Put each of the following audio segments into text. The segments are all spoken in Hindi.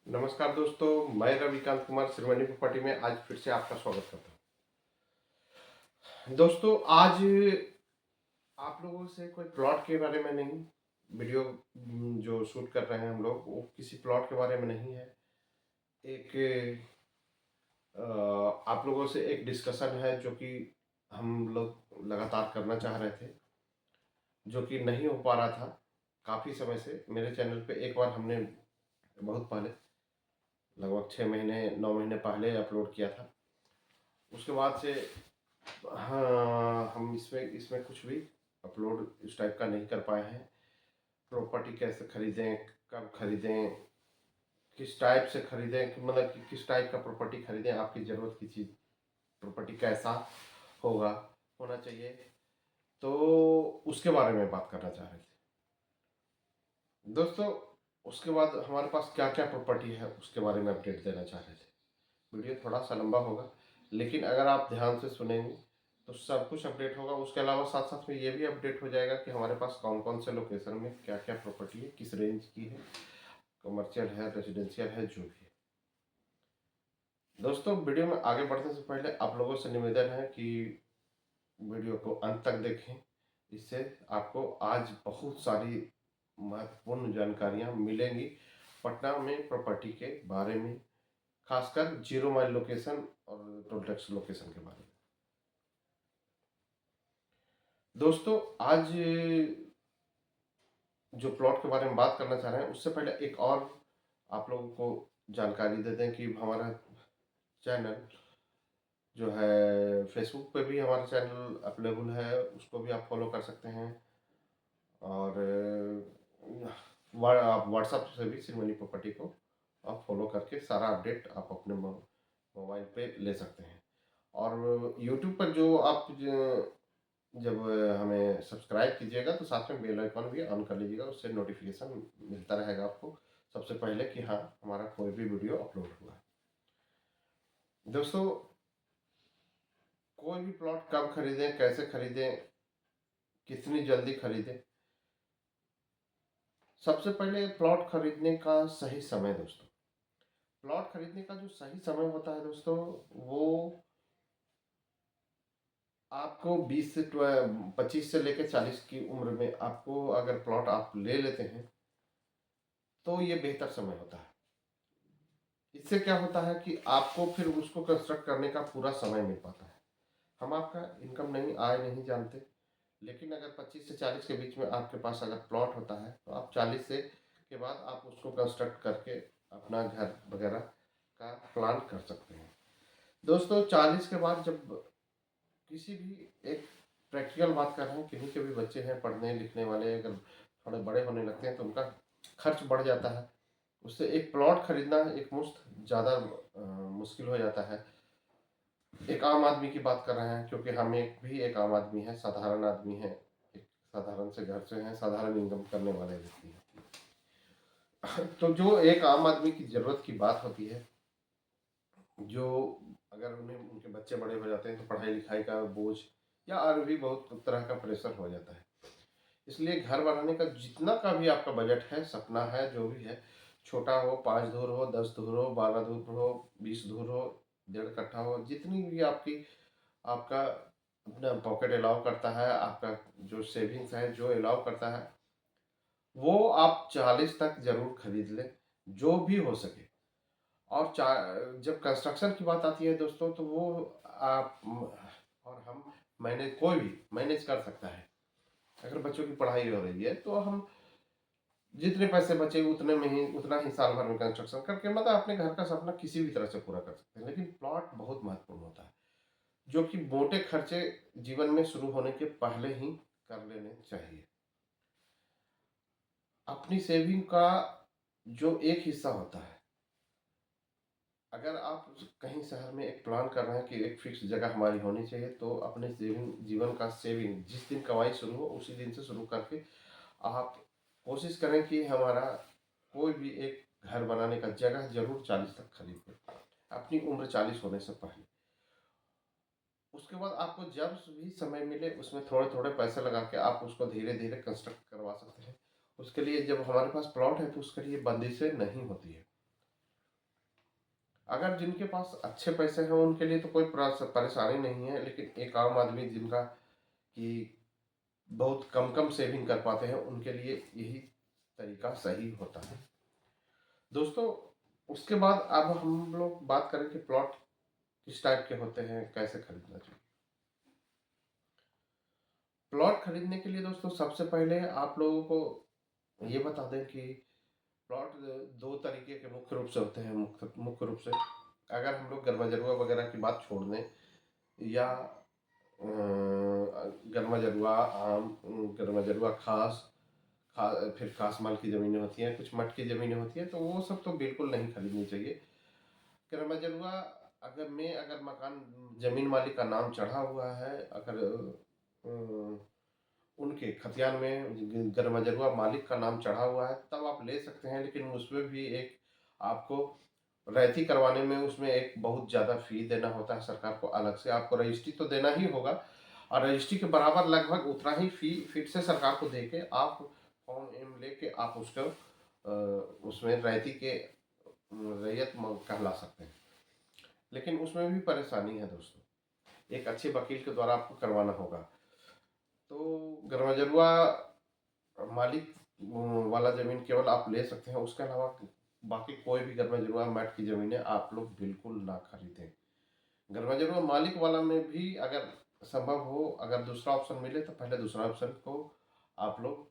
नमस्कार दोस्तों, मैं रविकांत कुमार श्रीमणी प्रॉपर्टी में आज फिर से आपका स्वागत करता हूं। दोस्तों, आज आप लोगों से कोई प्लॉट के बारे में नहीं, वीडियो जो शूट कर रहे हैं हम लोग, वो किसी प्लॉट के बारे में नहीं है। एक आप लोगों से एक डिस्कशन है जो कि हम लोग लगातार करना चाह रहे थे, जो कि नहीं हो पा रहा था काफ़ी समय से। मेरे चैनल पे एक बार हमने बहुत पहले, लगभग 6 महीने 9 महीने पहले अपलोड किया था। उसके बाद से हाँ, हम इसमें इसमें कुछ भी अपलोड इस टाइप का नहीं कर पाए हैं। प्रॉपर्टी कैसे खरीदें, कब खरीदें, किस टाइप से खरीदें, मतलब कि किस टाइप का प्रॉपर्टी खरीदें, आपकी ज़रूरत की चीज़, प्रॉपर्टी कैसा होगा, होना चाहिए, तो उसके बारे में बात करना चाह रहे थे दोस्तों। उसके बाद हमारे पास क्या क्या प्रॉपर्टी है उसके बारे में अपडेट देना चाह रहे थे। वीडियो थोड़ा सा लंबा होगा, लेकिन अगर आप ध्यान से सुनेंगे तो सब कुछ अपडेट होगा। उसके अलावा साथ साथ में ये भी अपडेट हो जाएगा कि हमारे पास कौन कौन से लोकेशन में क्या क्या प्रॉपर्टी है, किस रेंज की है, कमर्शियल है, रेजिडेंशियल है, जो भी है। दोस्तों, वीडियो में आगे बढ़ने से पहले आप लोगों से निवेदन है कि वीडियो को अंत तक देखें। इससे आपको आज बहुत सारी महत्वपूर्ण जानकारियाँ मिलेंगी पटना में प्रॉपर्टी के बारे में, खासकर 0 माइल लोकेशन और टोल टैक्स लोकेशन के बारे में। दोस्तों, आज जो प्लॉट के बारे में बात करना चाह रहे हैं, उससे पहले एक और आप लोगों को जानकारी दे दें कि हमारा चैनल जो है, फेसबुक पे भी हमारा चैनल अवेलेबल है, उसको भी आप फॉलो कर सकते हैं। और आप व्हाट्सएप से भी श्रीमणी प्रॉपर्टी को आप फॉलो करके सारा अपडेट आप अपने मोबाइल पे ले सकते हैं। और यूट्यूब पर जो आप जब हमें सब्सक्राइब कीजिएगा तो साथ में बेल आइकन भी ऑन कर लीजिएगा, उससे नोटिफिकेशन मिलता रहेगा आपको सबसे पहले कि हाँ, हमारा कोई भी वीडियो अपलोड हुआ है। दोस्तों, कोई भी प्लॉट कब खरीदें, कैसे खरीदें, कितनी जल्दी खरीदें, सबसे पहले प्लॉट खरीदने का सही समय। दोस्तों, प्लॉट खरीदने का जो सही समय होता है दोस्तों, वो आपको 20 से 25 से लेकर 40 की उम्र में आपको अगर प्लॉट आप ले लेते हैं तो ये बेहतर समय होता है। इससे क्या होता है कि आपको फिर उसको कंस्ट्रक्ट करने का पूरा समय मिल पाता है। हम आपका इनकम नहीं, आय नहीं जानते, लेकिन अगर 25 से 40 के बीच में आपके पास अगर प्लॉट होता है तो आप 40 से के बाद आप उसको कंस्ट्रक्ट करके अपना घर वगैरह का प्लान कर सकते हैं। दोस्तों, 40 के बाद जब किसी भी एक प्रैक्टिकल बात कर रहे हैं, किन्हीं के भी बच्चे हैं पढ़ने लिखने वाले, अगर थोड़े बड़े होने लगते हैं तो उनका खर्च बढ़ जाता है। उससे एक प्लॉट खरीदना एक मुश्त ज़्यादा मुश्किल हो जाता है। एक आम आदमी की बात कर रहे हैं, क्योंकि हम एक आम आदमी है, साधारण आदमी है, एक साधारण से घर से हैं, साधारण इनकम करने वाले व्यक्ति हैं। तो जो एक आम आदमी की ज़रूरत की बात होती है, जो अगर उन्हें उनके बच्चे बड़े हो जाते हैं तो पढ़ाई लिखाई का बोझ या और भी बहुत तरह का प्रेशर हो जाता है। इसलिए घर बनाने का जितना का भी आपका बजट है, सपना है, जो भी है, छोटा हो, 5 धुर हो, 10 धुर हो, 12 धुर हो, 20 धुर हो, 1.5 कट्ठा हो, जितनी भी आपकी आपका अपना पॉकेट अलाउ करता है, आपका जो सेविंग्स है जो अलाउ करता है, वो आप 40 तक जरूर खरीद लें, जो भी हो सके। और जब कंस्ट्रक्शन की बात आती है दोस्तों, तो वो आप और हम मैनेज, कोई भी मैनेज कर सकता है। अगर बच्चों की पढ़ाई हो रही है तो हम जितने पैसे बचे उतने में ही, उतना ही साल भर में कंस्ट्रक्शन करके मतलब अपने घर का सपना किसी भी तरह से पूरा कर सकते हैं। लेकिन प्लॉट बहुत महत्वपूर्ण होता है, जो कि मोटे खर्चे जीवन में शुरू होने के पहले ही कर लेने चाहिए। अपनी सेविंग का जो एक हिस्सा होता है, अगर आप कहीं शहर में एक प्लान कर रहे हैं कि एक फिक्स जगह हमारी होनी चाहिए, तो अपने सेविंग, जीवन का सेविंग जिस दिन कमाई शुरू हो उसी दिन से शुरू करके आप कोशिश करें कि हमारा कोई भी एक घर बनाने का जगह जरूर 40 तक खरीद लें, अपनी उम्र 40 होने से पहले। उसके बाद आपको जब भी समय मिले उसमें थोड़े थोड़े पैसे लगा के आप उसको धीरे धीरे कंस्ट्रक्ट करवा सकते हैं। उसके लिए जब हमारे पास प्लॉट है तो उसके लिए बंदिशें नहीं होती है। अगर जिनके पास अच्छे पैसे हैं उनके लिए तो कोई परेशानी नहीं है, लेकिन एक आम आदमी जिनका कि बहुत कम सेविंग कर पाते हैं उनके लिए यही तरीका सही होता है। दोस्तों, उसके बाद अब हम लोग बात करें कि प्लॉट किस टाइप के होते हैं, कैसे खरीदना चाहिए। प्लॉट खरीदने के लिए दोस्तों सबसे पहले आप लोगों को ये बता दें कि प्लॉट दो तरीके के मुख्य रूप से होते हैं। मुख्य मुख्य रूप से अगर हम लोग गरमा जरुआ वगैरह की बात छोड़ दें, या गरमा जरुआ आम, गरमा जरुआ खास फिर खास माल की ज़मीनें होती हैं, कुछ मठ की ज़मीनें होती हैं, तो वो सब तो बिल्कुल नहीं खरीदनी चाहिए। गरमा जरुआ अगर मकान ज़मीन मालिक का नाम चढ़ा हुआ है, अगर उनके खतियान में गरमा मालिक का नाम चढ़ा हुआ है, तब आप ले सकते हैं। लेकिन उसमें भी एक आपको रैयती करवाने में उसमें एक बहुत ज़्यादा फ़ी देना होता है सरकार को अलग से। आपको रजिस्ट्री तो देना ही होगा, और रजिस्ट्री के बराबर लगभग उतना ही फ़ी फिर से सरकार को दे के आप फॉर्म एम लेके आप उसको उसमें रैयती के रैयत कहला सकते हैं। लेकिन उसमें भी परेशानी है दोस्तों, एक अच्छे वकील के द्वारा आपको करवाना होगा। तो गरमाजरुआ मालिक वाला ज़मीन केवल आप ले सकते हैं, उसके अलावा बाकी कोई भी गरमाजरुआ मैट की ज़मीनें आप लोग बिल्कुल ना खरीदें। गरमाजरुआ मालिक वाला में भी अगर संभव हो, अगर दूसरा ऑप्शन मिले तो पहले दूसरा ऑप्शन को आप लोग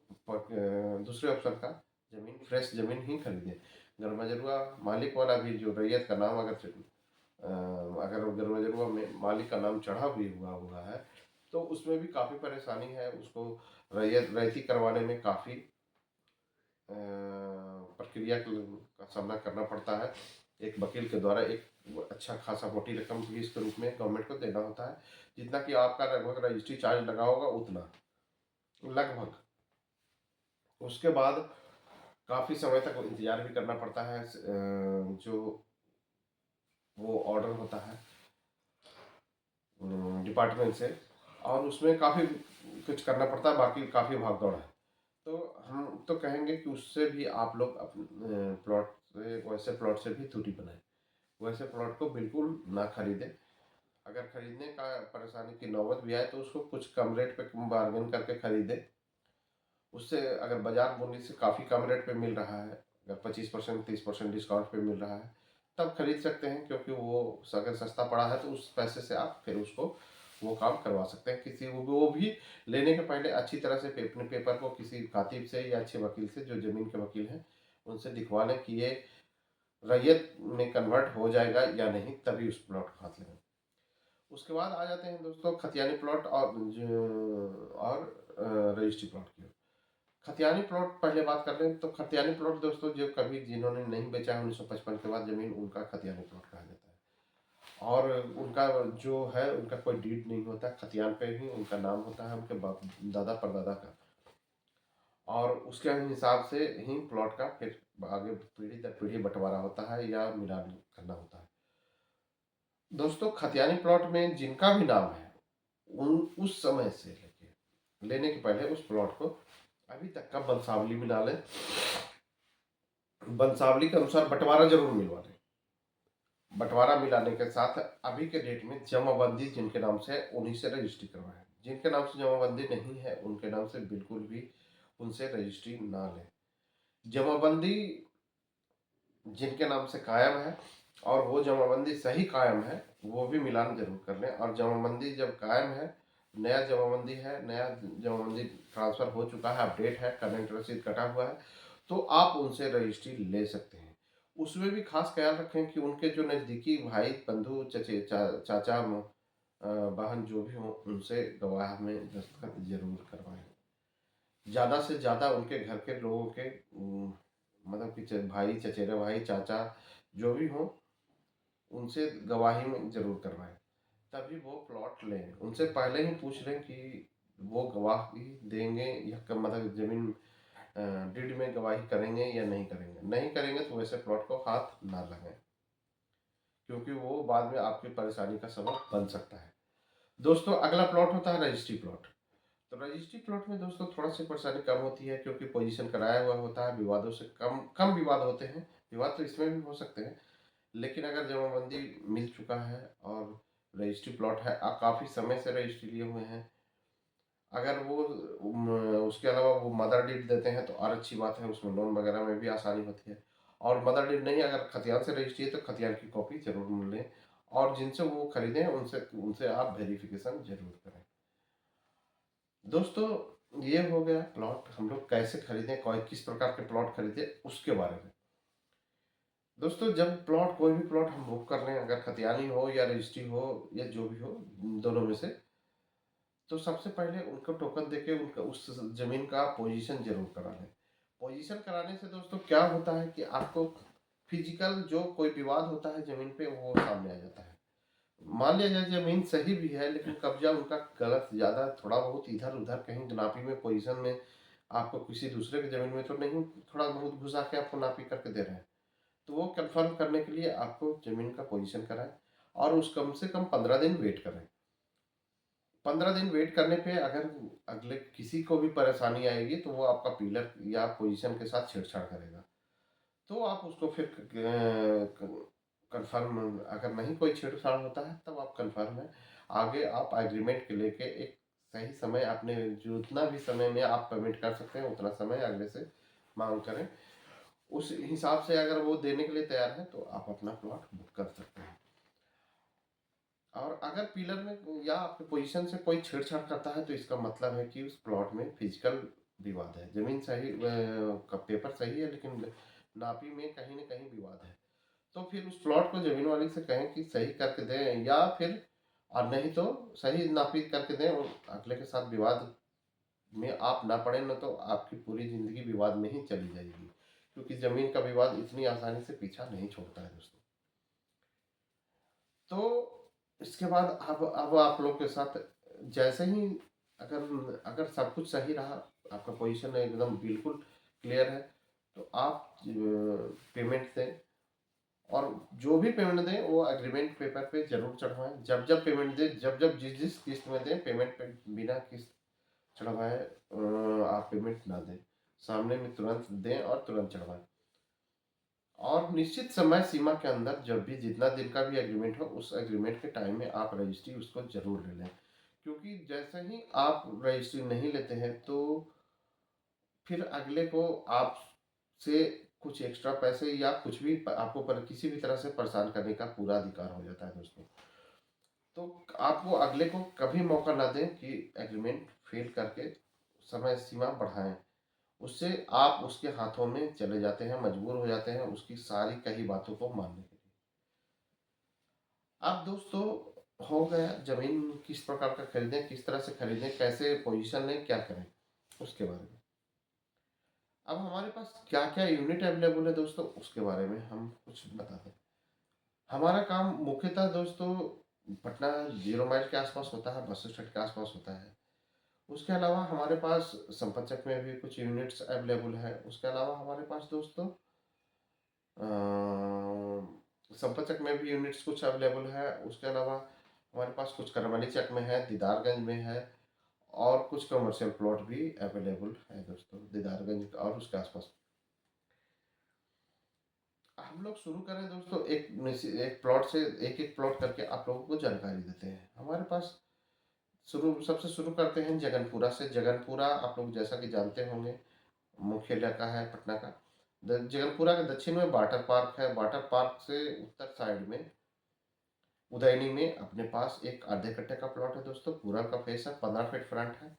दूसरे ऑप्शन का ज़मीन फ्रेश ज़मीन ही खरीदें। गरमाजरुआ मालिक वाला भी जो रैयत का नाम अगर गरमाजरुआ में मालिक का नाम चढ़ा भी हुआ है, तो उसमें भी काफ़ी परेशानी है। उसको रैयती करवाने में काफ़ी प्रक्रिया का सामना करना पड़ता है। एक वकील के द्वारा एक अच्छा खासा मोटी रकम फीस के रूप में गवर्नमेंट को देना होता है, जितना कि आपका लगभग रजिस्ट्री चार्ज लगा होगा उतना लगभग। उसके बाद काफ़ी समय तक इंतजार भी करना पड़ता है। जो वो ऑर्डर होता है डिपार्टमेंट से, और उसमें काफ़ी कुछ करना पड़ता है, बाकी काफ़ी भाग दौड़ है। तो हम तो कहेंगे कि उससे भी आप लोग अपने प्लॉट से, वैसे प्लॉट से भी दूरी बनाएं। वैसे प्लॉट को बिल्कुल ना खरीदें। अगर खरीदने का परेशानी की नौबत भी आए तो उसको कुछ कम रेट पे बार्गेन करके खरीदें। उससे अगर बाजार मूल्य से काफ़ी कम रेट पे मिल रहा है, अगर 25% 30% डिस्काउंट पे मिल रहा है, तब खरीद सकते हैं। क्योंकि वो अगर सस्ता पड़ा है तो उस पैसे से आप फिर उसको वो काम करवा सकते हैं। किसी वो भी लेने के पहले अच्छी तरह से अपने पेपर को किसी कातिब से या अच्छे वकील से, जो ज़मीन के वकील हैं, उनसे दिखवा लें कि ये रैयत में कन्वर्ट हो जाएगा या नहीं, तभी उस प्लॉट को हाथ लगाएं। उसके बाद आ जाते हैं दोस्तों खतियानी प्लॉट और रजिस्ट्री प्लॉट की। खतियानी प्लॉट पहले बात कर लें तो खतियानी प्लॉट दोस्तों, जो कभी जिन्होंने नहीं बेचा है 1955 के बाद ज़मीन, उनका खतियानी प्लॉट कहा जाता है। और उनका जो है उनका कोई डीड नहीं होता, खतियान पे ही उनका नाम होता है, उनके बाप दादा परदादा का, और उसके हिसाब से ही प्लॉट का फिर आगे पीढ़ी दर पीढ़ी बंटवारा होता है या मिलान करना होता है। दोस्तों, खतियानी प्लॉट में जिनका भी नाम है, उन उस समय से लेके लेने के पहले उस प्लॉट को अभी तक का बंसावली मिला लें। बंसावली के अनुसार बंटवारा जरूर मिलवा लें। बंटवारा मिलाने के साथ अभी के डेट में जमाबंदी जिनके नाम से है उन्हीं से रजिस्ट्री करवाएं। जिनके नाम से जमाबंदी नहीं है उनके नाम से बिल्कुल भी उनसे रजिस्ट्री ना लें। जमाबंदी जिनके नाम से कायम है और वो जमाबंदी सही कायम है, वो भी मिलान जरूर कर लें। और जमाबंदी जब कायम है, नया जमाबंदी है, नया जमाबंदी ट्रांसफ़र हो चुका है, अपडेट है, करंट रसीद कटा हुआ है, तो आप उनसे रजिस्ट्री ले सकते हैं। उसमें भी खास ख्याल रखें कि उनके जो नज़दीकी भाई बंधु चाचा बहन जो भी हों, उनसे गवाह में दस्तखत जरूर करवाएं। ज़्यादा से ज़्यादा उनके घर के लोगों के मतलब कि भाई, चचेरे भाई, चाचा जो भी हों, उनसे गवाही में ज़रूर करवाएं, तभी वो प्लॉट लें। उनसे पहले ही पूछ लें कि वो गवाही देंगे या मतलब ज़मीन डीड में गवाही करेंगे या नहीं करेंगे। नहीं करेंगे तो वैसे प्लॉट को हाथ ना लगाएं, क्योंकि वो बाद में आपकी परेशानी का सबब बन सकता है। दोस्तों, अगला प्लॉट होता है रजिस्ट्री प्लॉट। तो रजिस्ट्री प्लॉट में दोस्तों थोड़ा सी परेशानी कम होती है, क्योंकि पोजीशन कराया हुआ होता है, विवादों से कम कम विवाद होते हैं। विवाद तो इसमें भी हो सकते हैं, लेकिन अगर जमाबंदी मिल चुका है और रजिस्ट्री प्लॉट है, आप काफ़ी समय से रजिस्ट्री लिए हुए हैं, अगर वो उसके अलावा वो मदर डीड देते हैं तो और अच्छी बात है, उसमें लोन वगैरह में भी आसानी होती है। और मदर डीड नहीं, अगर खतियान से रजिस्ट्री है तो खतियान की कॉपी ज़रूर लें, और जिनसे वो खरीदें उनसे उनसे आप वेरिफिकेशन ज़रूर करें। दोस्तों, ये हो गया प्लॉट हम लोग कैसे खरीदें, किस प्रकार के प्लॉट खरीदें उसके बारे में। दोस्तों, जब प्लॉट कोई भी प्लॉट हम बुक कर रहे हैं, अगर खतियानी हो या रजिस्ट्री हो या जो भी हो, दोनों में से, तो सबसे पहले उनको टोकन देके उनका उस जमीन का पोजीशन जरूर करा लें। पोजीशन कराने से दोस्तों क्या होता है कि आपको फिजिकल जो कोई विवाद होता है जमीन पे वो सामने आ जाता है। मान लिया जाए जमीन सही भी है लेकिन कब्जा उनका गलत, ज्यादा थोड़ा बहुत इधर उधर कहीं नापी में पोजीशन में आपको किसी दूसरे की जमीन में तो नहीं थोड़ा बहुत घुसा के आपको नापी करके दे रहे हैं, तो वो कंफर्म करने के लिए आपको जमीन का पोजीशन कराएं और उस कम से कम 15 दिन वेट करें। 15 दिन वेट करने पे अगर अगले किसी को भी परेशानी आएगी तो वो आपका पिलर या पोजीशन के साथ छेड़छाड़ करेगा, तो आप उसको फिर कंफर्म, अगर नहीं कोई छेड़छाड़ होता है तब आप कंफर्म है, आगे आप एग्रीमेंट के लेके एक सही समय अपने जितना भी समय में आप पेमेंट कर सकते हैं उतना समय अगले से मांग करें। उस हिसाब से अगर वो देने के लिए तैयार है तो आप अपना प्लॉट बुक कर सकते हैं। और अगर पिलर में या आपके पोजीशन से कोई छेड़छाड़ करता है तो इसका मतलब है कि उस प्लॉट में फिजिकल विवाद है, जमीन सही का पेपर सही है लेकिन नापी में कहीं ना कहीं विवाद है। तो फिर उस प्लॉट को जमीन वाली से कहें कि सही करके दें, या फिर और नहीं तो सही नापी करके दें और अगले के साथ विवाद में आप ना पड़े, न तो आपकी पूरी जिंदगी विवाद में ही चली जाएगी, क्योंकि जमीन का विवाद इतनी आसानी से पीछा नहीं छोड़ता है दोस्तों। तो इसके बाद अब आप लोग के साथ जैसे ही अगर अगर सब कुछ सही रहा, आपका पोजीशन एकदम बिल्कुल क्लियर है, तो आप पेमेंट दें, और जो भी पेमेंट दें वो एग्रीमेंट पेपर पे जरूर चढ़वाएं। जब जब पेमेंट दें, जब जब जिस जिस किस्त में दें, पेमेंट पे बिना किस्त चढ़वाए आप पेमेंट ना दें, सामने में तुरंत दें और तुरंत चढ़वाएं। और निश्चित समय सीमा के अंदर जब भी जितना दिन का भी एग्रीमेंट हो उस एग्रीमेंट के टाइम में आप रजिस्ट्री उसको जरूर ले लें, क्योंकि जैसे ही आप रजिस्ट्री नहीं लेते हैं तो फिर अगले को आप से कुछ एक्स्ट्रा पैसे या कुछ भी आपको पर किसी भी तरह से परेशान करने का पूरा अधिकार हो जाता है दोस्तों। तो आप वो अगले को कभी मौका ना दें कि एग्रीमेंट फेल करके समय सीमा बढ़ाएं, उससे आप उसके हाथों में चले जाते हैं, मजबूर हो जाते हैं उसकी सारी कही बातों को मानने के लिए। अब दोस्तों, हो गया जमीन किस प्रकार का खरीदें, किस तरह से खरीदें, कैसे पोजीशन लें, क्या करें उसके बारे में। अब हमारे पास क्या क्या यूनिट अवेलेबल है दोस्तों उसके बारे में हम कुछ बता दें। हमारा काम मुख्यतः दोस्तों पटना 0 माइल के आसपास होता है, बस स्टैंड के आसपास होता है। उसके अलावा हमारे पास संपतचक में भी कुछ यूनिट्स अवेलेबल है। उसके अलावा हमारे पास दोस्तों संपतचक में भी यूनिट्स कुछ अवेलेबल है। उसके अलावा हमारे पास कुछ करमली चक में है, दीदारगंज में है, और कुछ कमर्शियल प्लॉट भी अवेलेबल है दोस्तों दीदारगंज और उसके आसपास। हम लोग शुरू करें दोस्तों एक प्लॉट से, एक एक प्लॉट करके आप लोगों को जानकारी देते हैं। हमारे पास सबसे शुरू करते हैं जगनपुरा से। जगनपुरा आप लोग जैसा कि जानते होंगे मुख्य इलाका है पटना का। जगनपुरा के दक्षिण में वाटर पार्क है। वाटर पार्क से उत्तर साइड में उदयनी में अपने पास एक आधे कट्टे का प्लॉट है दोस्तों। पूरा का फेस है, 15 फीट फ्रंट है।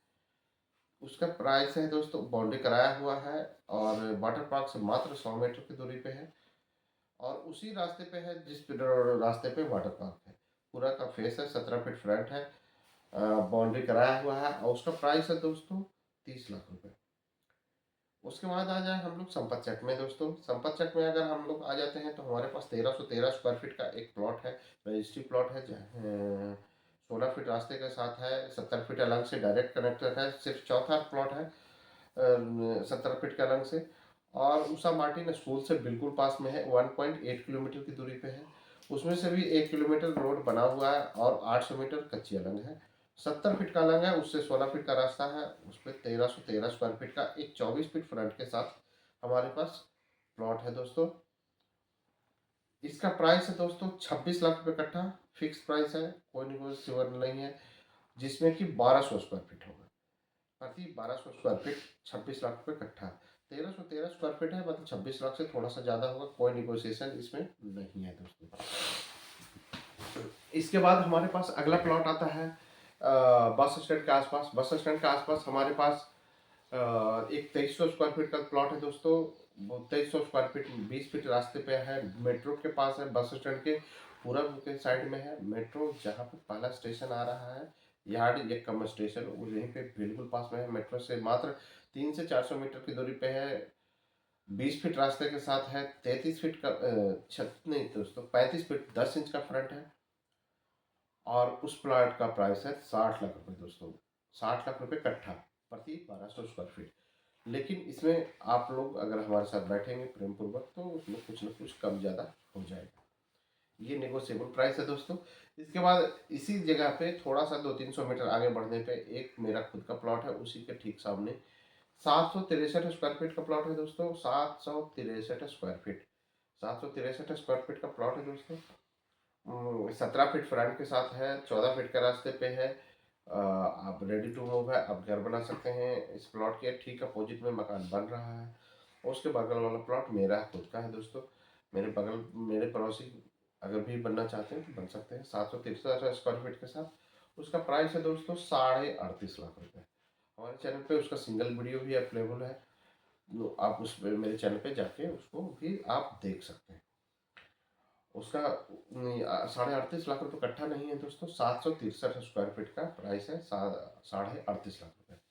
उसका प्राइस है दोस्तों, बाउंड्री कराया हुआ है और वाटर पार्क से मात्र 100 मीटर की दूरी पे है, और उसी रास्ते पे है जिस रास्ते पे वाटर पार्क है। पूरा का फेस है, 17 फीट फ्रंट है, बाउंड्री कराया हुआ है, और उसका प्राइस है दोस्तों 30 लाख रुपए। उसके बाद आ जाए हम लोग संपत चक में दोस्तों। संपत चक में अगर हम लोग आ जाते हैं तो हमारे पास 1313 स्क्वायर फीट का एक प्लॉट है, रजिस्ट्री प्लॉट है, 16 फीट रास्ते के साथ है, 70 फीट अलग से डायरेक्ट कनेक्टेड है। सिर्फ चौथा प्लॉट है 70 फीट के अलग से, और उषा मार्टिन स्कूल से बिल्कुल पास में है, 1.8 किलोमीटर की दूरी पे है। उसमें से भी 1 किलोमीटर रोड बना हुआ है और 800 मीटर कच्ची अलंग है। 70 फीट का अलंग है, उससे 16 फीट का रास्ता है। उस पर 1313 स्क्वायर फीट का एक 24 फीट फ्रंट के साथ हमारे पास प्लॉट है दोस्तों। इसका प्राइस है दोस्तों 26 लाख रुपए कट्ठा, फिक्स प्राइस है, कोई निगोशिएबल नहीं है, जिसमें कि 1200 स्क्वायर फीट होगा। प्रति 1200 स्क्वायर फीट 26 लाख रुपए कट्ठा। 1313 स्क्वायर फीट है, मतलब 26 लाख से थोड़ा सा ज़्यादा होगा, कोई निगोशिएशन इसमें नहीं है दोस्तों। इसके बाद हमारे पास अगला प्लॉट आता है बस स्टैंड के आसपास। बस स्टैंड के आसपास हमारे पास एक 2300 स्क्वायर फीट का प्लॉट है दोस्तों। वो 2300 स्क्वायर फीट 20 फीट रास्ते पे है, मेट्रो के पास है, बस स्टैंड के पूरब के साइड में है मेट्रो। जहाँ पे पहला स्टेशन आ रहा है यार्ड एकम स्टेशन, वो यहीं पे बिल्कुल पास में है। मेट्रो से मात्र 300 से 400 मीटर की दूरी पे है। 20 फीट रास्ते के साथ है। 33 फीट का छत नहीं दोस्तों, 35 फीट 10 इंच का फ्रंट है। और उस प्लॉट का प्राइस है 60 लाख रुपए दोस्तों। 60 लाख रुपए कट्ठा प्रति 1200 स्क्वायर फीट। लेकिन इसमें आप लोग अगर हमारे साथ बैठेंगे प्रेम पूर्वक तो उसमें कुछ ना कुछ कम ज़्यादा हो जाएगा। ये नेगोशिएबल प्राइस है दोस्तों। इसके बाद इसी जगह पे थोड़ा सा 200-300 मीटर आगे बढ़ने पे एक मेरा खुद का प्लॉट है, उसी के ठीक सामने 763 स्क्वायर फीट का प्लॉट है दोस्तों। 763 स्क्वायर फीट, 763 स्क्वायर फीट का प्लॉट है दोस्तों। 17 फीट फ्रंट के साथ है, 14 फीट के रास्ते पे है। आप रेडी टू मूव है, आप घर बना सकते हैं। इस प्लॉट के ठीक अपोजिट में मकान बन रहा है। और उसके बगल वाला प्लॉट मेरा खुद का है दोस्तों। मेरे पड़ोसी अगर भी बनना चाहते हैं तो बन सकते हैं 763 स्क्वायर फीट के साथ। उसका प्राइस है दोस्तों 38.5 लाख रुपए। हमारे चैनल पे उसका सिंगल वीडियो भी अवेलेबल है, आप उस पे मेरे चैनल पे जाके उसको भी आप देख सकते हैं। उसका 38.5 लाख रुपए कट्ठा नहीं है दोस्तों, 763 स्क्वायर फीट का प्राइस है 38.5 लाख रुपए।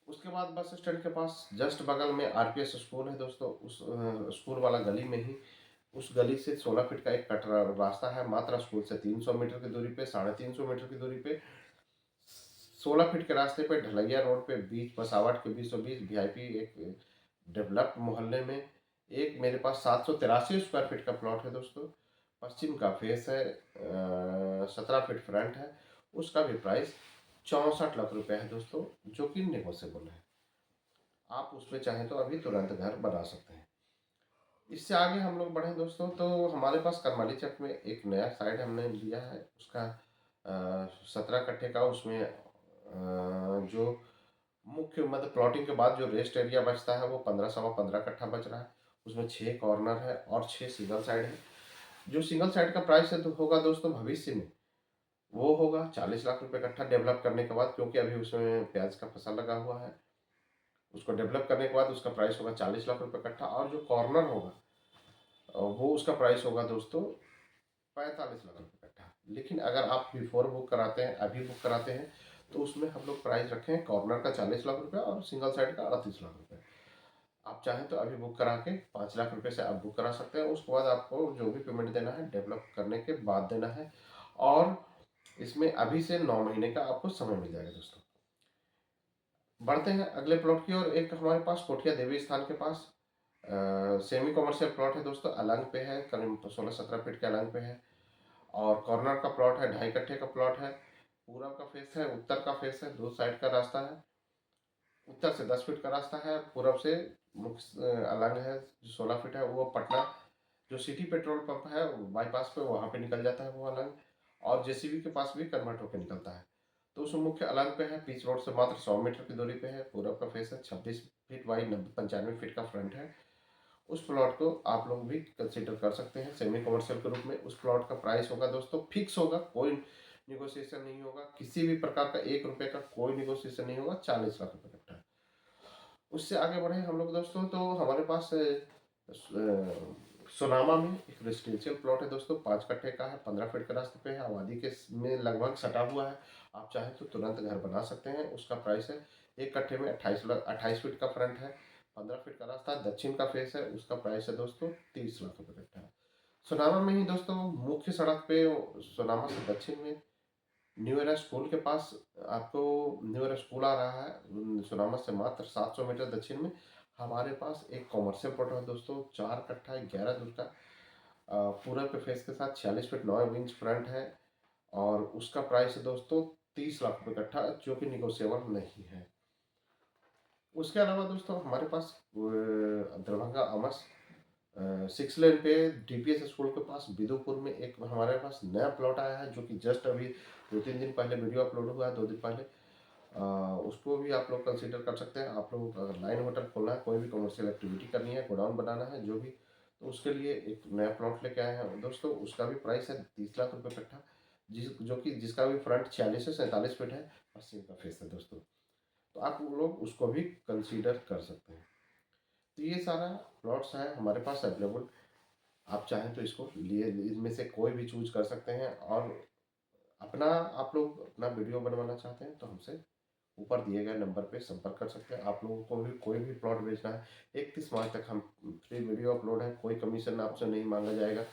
उसके बाद बस स्टैंड के पास जस्ट बगल में आरपीएस स्कूल है दोस्तों। उस स्कूल वाला गली में ही, उस गली से 16 फीट का एक कटरा रास्ता है। मात्र स्कूल से 300 मीटर की दूरी पे, 350 मीटर की दूरी पे 16 फीट के रास्ते पे ढलैया रोड पे बीच बसावट के बीचों बीच वीआईपी एक डेवलप्ड मोहल्ले में एक मेरे पास 783 स्क्वायर फीट का प्लॉट है दोस्तों। पश्चिम का फेस है, 17 फीट फ्रंट है। उसका भी प्राइस 64 लाख रुपए है दोस्तों, जो कि नेगोशिएबल है। आप उस पर चाहें तो अभी तुरंत घर बना सकते हैं। इससे आगे हम लोग बढ़े दोस्तों तो हमारे पास करमाली चक में एक नया साइड हमने लिया है। उसका 17 कट्ठे का, उसमें जो मुख्य मतलब प्लॉटिंग के बाद जो रेस्ट एरिया बचता है वो 15 सवा 15 कट्ठा बच रहा है। उसमें 6 कॉर्नर है और 6 सिंगल साइड है। जो सिंगल साइड का प्राइस है तो होगा दोस्तों भविष्य में वो होगा 40 लाख रुपए कट्ठा डेवलप करने के बाद, क्योंकि अभी उसमें प्याज का फसल लगा हुआ है। उसको डेवलप करने के बाद उसका प्राइस होगा 40 लाख रुपए कट्ठा। और जो कॉर्नर होगा वो उसका प्राइस होगा दोस्तों 45 लाख रुपए कट्ठा। लेकिन अगर आप बिफोर बुक कराते हैं, अभी बुक कराते हैं, तो उसमें हम लोग प्राइस रखे हैं कॉर्नर का 40 लाख रुपए और सिंगल साइड का 38 लाख रुपए। आप चाहें तो अभी बुक करा के 5 लाख रुपए से आप बुक करा सकते हैं। उसके बाद आपको जो भी पेमेंट देना है डेवलप करने के बाद देना है। और इसमें अभी से 9 महीने का आपको समय मिल जाएगा दोस्तों। बढ़ते हैं अगले प्लॉट की ओर। एक हमारे पास कोठिया देवी स्थान के पास सेमी कमर्शियल प्लॉट है दोस्तों। अलंग पे है, करीब 16-17 फीट के अलंग पे है। और कॉर्नर का प्लॉट है, 2.5 कट्ठे का प्लॉट है। पूरब का फेस है, उत्तर का फेस है, दो साइड का रास्ता है। उत्तर से 10 फीट का रास्ता है, पूरब से मुख्य अलंग है जो 16 फीट है। वो पटना जो सिटी पेट्रोल पंप है बाईपास पे वहाँ पे निकल जाता है वो अलंग। और जेसीबी के पास भी कन्वर्ट होकर निकलता है। तो उस मुख्य अलंग पे है, पिच रोड से मात्र 100 मीटर की दूरी पे है। पूरब का फेस है, 26 फीट बाई 95 फीट का फ्रंट है। उस प्लॉट को आप लोग भी कंसिडर कर सकते हैं सेमी कमर्शियल के रूप में। उस प्लॉट का प्राइस होगा दोस्तों फिक्स होगा, कोई निगोशिएशन नहीं होगा, किसी भी प्रकार का 1 रुपए का कोई निगोशिएशन नहीं होगा, 40 लाख रुपए कट्ठा। उससे आगे बढ़े हम लोग दोस्तों तो हमारे पास सोनामा में एक रेसिडेंशियल प्लॉट है दोस्तों। 5 कट्ठे का है, 15 फीट के रास्ते पे है, आबादी के में लगभग सटा हुआ है। आप चाहें तो तुरंत घर बना सकते हैं। उसका प्राइस है 1 कट्ठे में 28 फीट का फ्रंट है, 15 फीट का रास्ता, दक्षिण का फेस है। उसका प्राइस है दोस्तों 30 लाख रुपए कट्ठा। सोनामा में ही दोस्तों मुख्य सड़क पे, सोनामा से दक्षिण में न्यू एरा स्कूल के पास आपको न्यू एरा स्कूल आ रहा है। सोनामा से मात्र 700 मीटर दक्षिण में हमारे पास एक कॉमर्शियल प्लॉट है दोस्तों। 4 कट्ठा 11 दूर का, पूरब के फेस के साथ 46 फीट 9 इंच फ्रंट है। और उसका प्राइस है दोस्तों 30 लाख रुपए कट्ठा, जो कि निगोशिएबल नहीं है। उसके अलावा दोस्तों हमारे पास दरभंगा अमस सिक्स लेन पे डीपीएस स्कूल के पास बिदुपुर में एक हमारे पास नया प्लॉट आया है, जो कि जस्ट अभी 2-3 दिन पहले वीडियो अपलोड हुआ है, 2 दिन पहले। उसको भी आप लोग कंसीडर कर सकते हैं। आप लोग अगर लाइन होटल खोलना है, कोई भी कमर्शियल एक्टिविटी करनी है, गोडाउन बनाना है, जो भी, तो उसके लिए एक नया प्लॉट लेके आए हैं दोस्तों। उसका भी प्राइस है 30 लाख रुपए कट्ठा, जिसका भी फ्रंट 46 से 47 फीट है और सीम का फेस है दोस्तों। तो आप लोग उसको भी कंसीडर कर सकते हैं। तो ये सारा प्लॉट्स है हमारे पास अवेलेबल। आप चाहें तो इसको लिए इनमें से कोई भी चूज कर सकते हैं। और अपना आप लोग अपना वीडियो बनवाना चाहते हैं तो हमसे ऊपर दिए गए नंबर पे संपर्क कर सकते हैं। आप लोगों को भी कोई भी प्लॉट बेचना है, 31 मार्च तक हम फ्री वीडियो अपलोड है, कोई कमीशन आपसे नहीं मांगा जाएगा।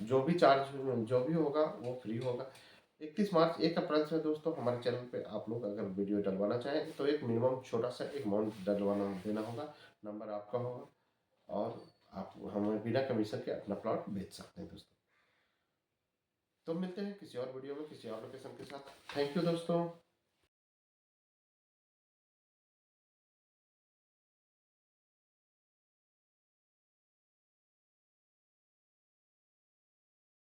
जो भी चार्ज जो भी होगा वो फ्री होगा। 31 मार्च 1 अप्रैल से दोस्तों हमारे चैनल पे आप लोग अगर वीडियो डलवाना चाहें तो एक मिनिमम छोटा सा एक अमाउंट डलवाना देना होगा, नंबर आपका होगा, और आप हमें बिना कमीशन के अपना प्लॉट बेच सकते हैं दोस्तों। तो मिलते हैं किसी और वीडियो में किसी और लोकेशन के साथ। थैंक यू दोस्तों।